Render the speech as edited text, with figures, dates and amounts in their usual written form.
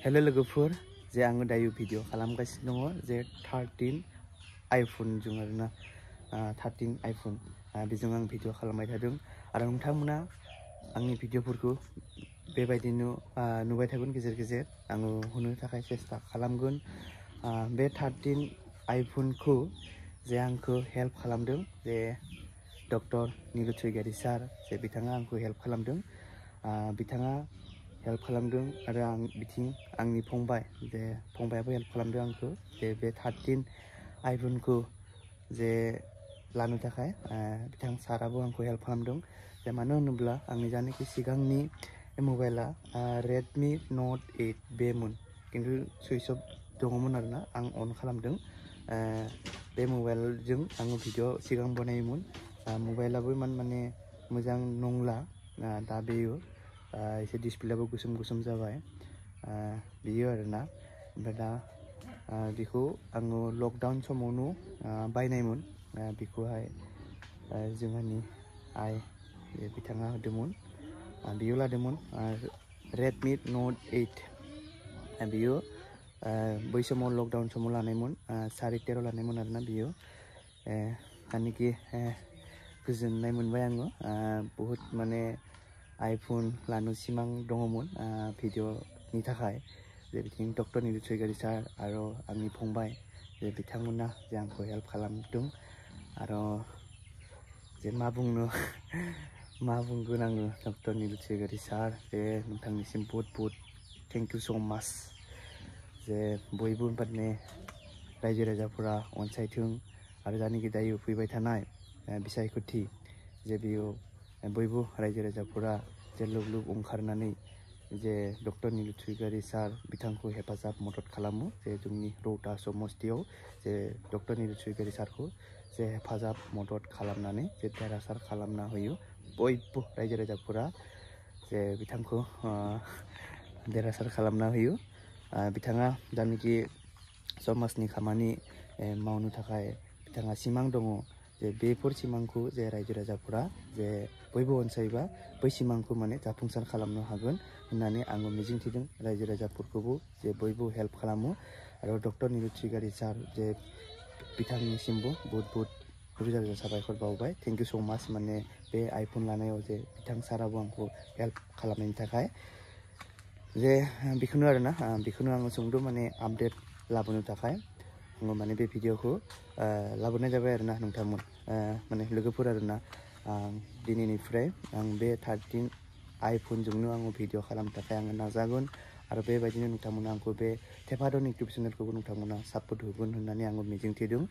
Hello लोगोफोर जे आङो दायो भिडिअ खालामगासिनो दङ जे 13 आइफोन जों आरोना 13 आइफोन बेजों आं भिडिअ खालामबाय थादों आरो नोंथांमोना आंनि भिडिअफोरखौ बेबायदिनो नुबाय थागोन गेजेर गेजेर आङो होनो थाखाय सेस्था खालामगोन बे 13 आइफोनखौ जे आंखौ हेल्प खालामदों जे डक्टर नीलु स्वैगारी सार जे बिथाङा आंखौ हेल्प खालामदों बिथाङा हेल्प खालामदों आरो आं बिथिं आंनि फंबाय जे फंबायाबो हेल्प खालामदों आंखौ जे बे 13 आइफोनखौ जे लानो थाखाय बिथां साराबो आंखौ हेल्प खालामदों जे मानो होनोब्ला आंनि जानाखि सिगांनि मबाइला रेडमी नोट 8 बेमोन किन्तु सुइच अफ दङमोन आरोना आं अन खालामदों बे मबाइलजों आङो भिडिअ सिगां बनायोमोन मबाइलाबो माने मोजां नंला दा बेयो एसे डिसप्लेआबो गोसोम जाबाय बियो आरोना ओमफ्राय दा बेखौ आङो लकडाउन समावनो बायनायमोन बेखौहाय जोंहानि आइ बिथाङा होदोंमोन बियो लादोंमोन रेडमी नोट 8 बियो बै समाव लकडाउन समाव लानायमोन 13.5 लानायमोन आरोना बियो दानिकि गोजोननाय मोनबाय आङो बहुत माने आइफोन लानो सिमां दङमोन भिडिअनि थाखाय जे बिथिं डक्टर नीलु स्वैगारी सार आरो आंनि फंबाय जे बिथांमोना जे आंखौ हेल्प खालामदों आरो जे मा बुंगोन आङो डक्टर नीलु स्वैगारी सार जे नोंथांनिसिम बहुत थेंक इउ सो माच जे बयबो माने रायजो राजाफोरा अनसायथों आरो जानिकि दायो फैबाय थानाय बिसायख'थि जे बियो बयबो रायजो राजाफोरा जे लोब ओंखारनानै जे डक्टर नीलु स्वैगारी सार बिथांखौ हेफाजाब मदद खालामो जे जोंनि रौता समस्तियाव जे डक्टर नीलु स्वैगारी सारखौ जे हेफाजाब मदद खालामनानै जे देरहासार खालामना होयो बयबो रायजो राजाफोरा जे बिथांखौ देरहासार खालामना होयो बिथाङा जानिकि समाजनि खामानि मावनो थाखाय बिथाङा सिमां दङ जे बेफोर सिमांखौ जे रायजो राजाफोरा जे बयबो अनसायोबा बै सिमांखौ माने जाफुंसार खालामनो हागोन होननानै आङो मिजिंथिदों रायजो राजाफोरखौबो जे बयबो हेल्प खालामो आरो डक्टर नीलु स्वैगारी सार जे बिथांनिसिमबो बहुत रोजा साबायखर बावबाय थेंक इउ सो माच माने बे आइफोन लानायाव जे बिथां साराबो आंखौ हेल्प खालामनायनि थाखाय जे बेखौनो आरोना बेखौनो आङो सोंदों माने आपडेट लाबोनो थाखाय आङो माने बे भिडिअखौ लाबोनाय जाबाय आरोना नोंथांमोन माने लोगोफोर आरोना दिनैनिफ्राय आं बे 13 आइफोनजोंनो आङो भिडिअ खालामनो थाखाय आङो नाजागोन आरो बेबायदिनो नोंथांमोना आंखौ बे थेफादन इउटुब चेनेलखौबो नोंथांमोना सापर्ट होगोन होननानै आङो मिजिंथिदों